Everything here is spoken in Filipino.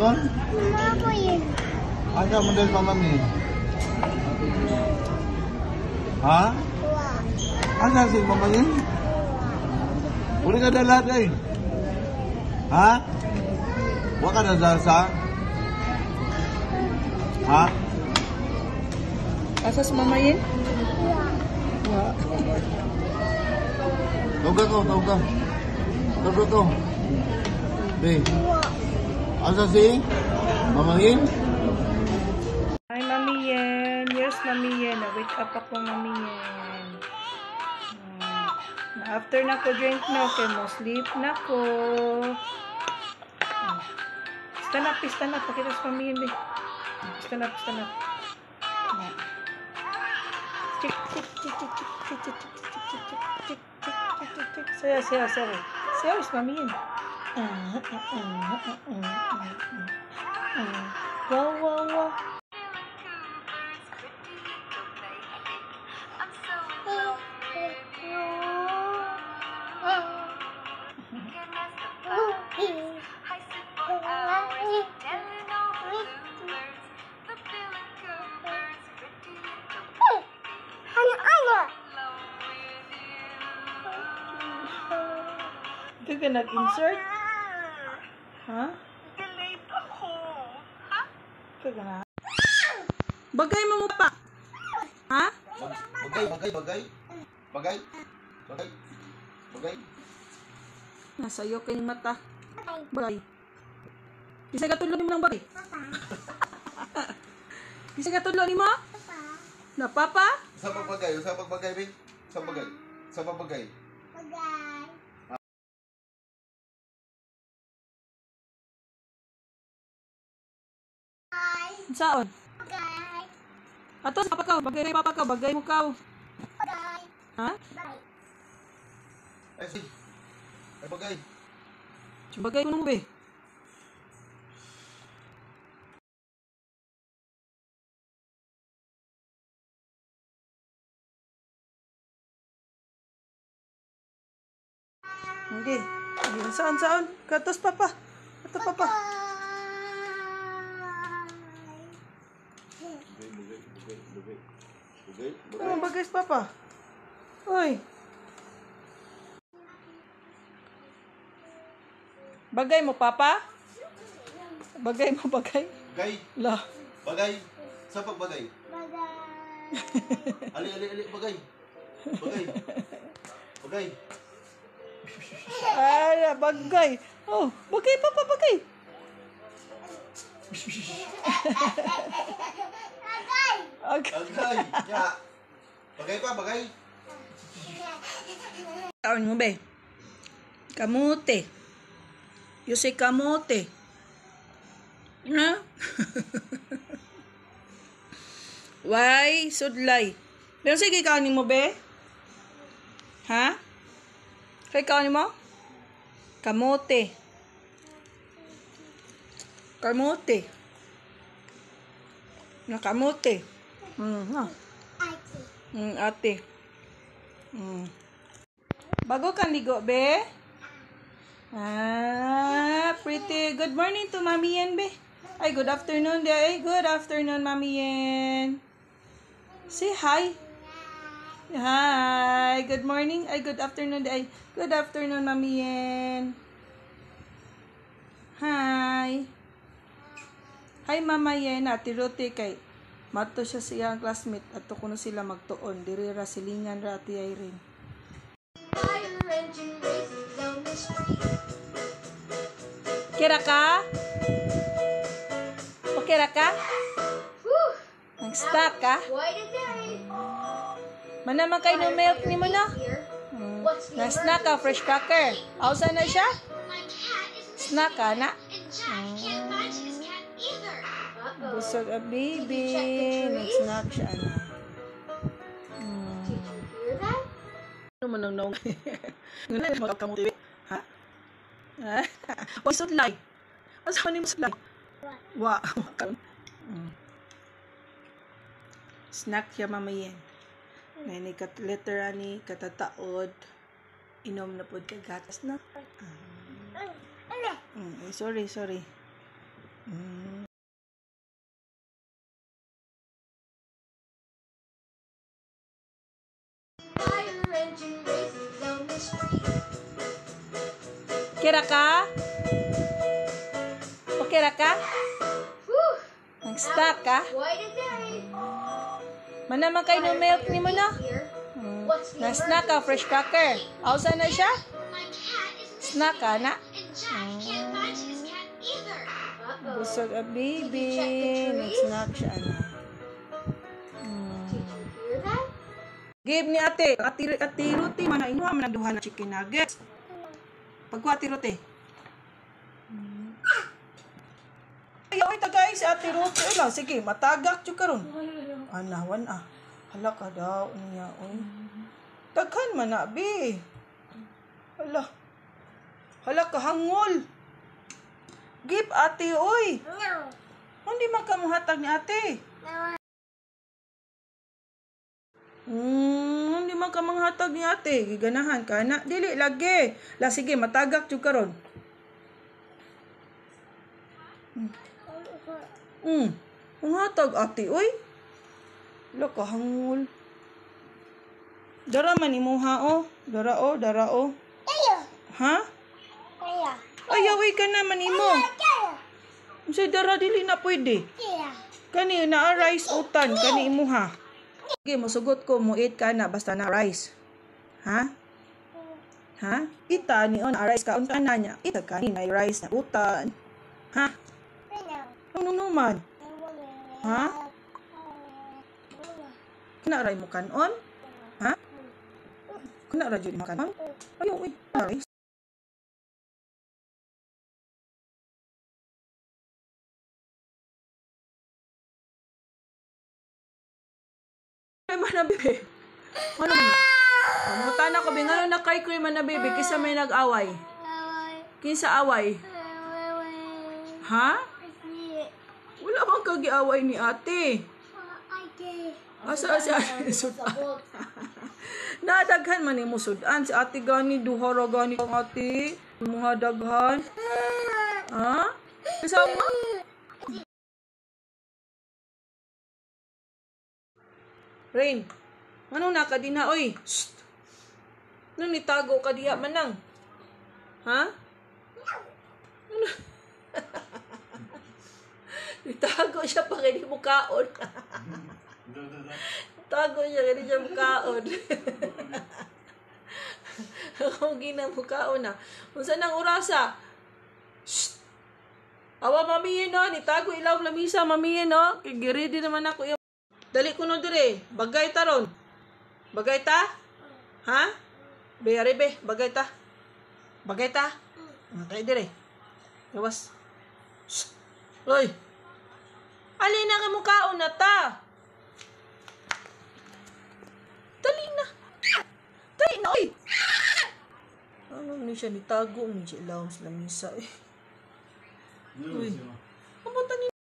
Ingon? Mama yun. Asa mo din mama mi? Ha? Asa si mama yun? Uli ka na lahat eh. Ha? Huwag ka na sa? Ha? Asa si mama yun? Tawag ko, tawag ka. Tawag ko. Hey. Asa si mama yun? Hi, Mami Yen. Yes, Mami Yen. Na-wake up ako, Mami Yen. After na ko drink milk, mo sleep na ko. Stand up, stand up. Pakita sa Mami Yen, be. Stand up, stand up. Chick, chick, chick, chick, chick, chick, chick, chick, chick, chick, chick, chick. Sayo, sayo, sayo. Sayo, is Mami Yen. Wow, wow, wow. Ikaw ka nag-insert? Ha? Delayed ako. Ha? Ikaw ka na? Bagay mo pa. Ha? Bagay, bagay, bagay. Bagay. Bagay. Bagay. Nasayo kay mata. Bagay. Bisa ka tulog mo ng bagay? Bisa ka tulog ni mo? Na papa? Sa pagbagay, sa pagbagay, be. Sa bagay. Sa pagbagay. Saan? Ato sa papa ka, bagay kay papa ka, bagay mo ka. Ha? Ay, sige. Ay, bagay. Bagay ko nung be. Hindi. Saan, saan? Katos papa. Kato papa. Ano bagay sa papa? Uy. Bagay mo papa? Bagay mo bagay? Bagay. La. Bagay. Sa pagbagay. Ali, ali, ali, bagay. Bagay. Bagay. Ay, bagay. Oh, bagay papa, bagay. Okay. Bagay. Ya. Bagay pa, bagay. Taon mo be? Kamote. You say kamote. Ha? Why? Sudlay. Pero sige, kaunin mo be? Ha? Kaya kaunin mo? Kamote. Kamote. Na kamote. Ha? Ate. Bago kang ligo, be? Pretty. Good morning to Mami Yen, be. Ay, good afternoon, be. Ay, good afternoon, Mami Yen. Say hi. Hi. Good morning. Ay, good afternoon, be. Ay, good afternoon, Mami Yen. Hi. Hi, Mama Yen. Ati Rote kay mato siya siyang classmate at to kuno sila magtuon. Diri ra silingan ra ati Irene. Kira ka? Kira ka? Nag-stuck ka? Manaman kayo ng milk ni mo na? Na-snack ka, fresh cracker. Ausa na siya? Snack ka na? Busog a baby. Nag-snack siya na. Ano man nang nang? Ngayon na magkamuti. Ha? What's it like? What's the name like? Wa. Snack siya mamayin. Ngayon kat letter ani katataod. Inom na pod kay gatas na. Sorry. Kira ka? Okay ra ka? Nag-stuck ka? Manaman kayo ng milk ni mo na? Na-snack ka, fresh cracker. Ausa na siya? Snack ka na? Busog a baby. Nag-snack siya na. Give ni ate. Ate Ruti, mana inuha man nagduha na chicken nuggets. Pagkuha ate Ruti. Ayaw ito guys, ate Ruti. Lang, sige, matagak siya karon. Anawan ah. Hala ka daw niya. Daghan man na, be. Hala. Hala ka, hangol. Give ate, oy. Hindi man ka muhatag ni ate. Hindi man ka manghatag ni ate. Giganahan ka na. Dili, lagi. La, sige, matagak siya karon. Manghatag ate, oy. Hala ka, hangol. Dara man imuha, oh. Dara, oh, dara, oh. Ha? Ayaw, ka naman imo. Sa dara, dili na pwede. Kani, na rice utan. Kani imuha. Sige, musugot ko. Muit ka na, basta na rice. Ha? Ha? Ita ni on, rice ka. Unta na niya. Ita ka ni, may rice na utan. Ha? Ano naman? Ha? Kinaray mo kanon? Ha? Kinaray dyan mo kanon? Ayaw, rice. Ay, mana bebe. Ano man? Pamutan ako, bingano na kay cream na bebe, kisa may nag-away. Kinsa away? Ha? Wala bang kagi-away ni ate? Asa sudan. Nadaghan man ni mo sudan. Si ate gani, duhara gani kang ate. Mga daghan. Ha? Kasama? Rain, ano na ka din na, oy? Shh! Ano nitago ka diha manang? Ha? Ano? Nitago siya pa kaya di mo kaon. Tago siya kaya di siya mo kaon. Ako ginamukaon na. Kung saan ang orasa? Shh! Awa mamiyin no, nitago ilaw lamisa mamiyin no. Kigiridi naman ako yung dali ko no dire. Bagay ta ron. Bagay ta? Ha? Beyari be, bagay ta. Bagay ta? Kaya dire. Gawas. Shh! Oy! Alina ka mukaon na ta. Dali na. Dali na, oy! Ano ni siya nitago? Ni siya ilaw sa lamisa eh. Uy. Ang bata ni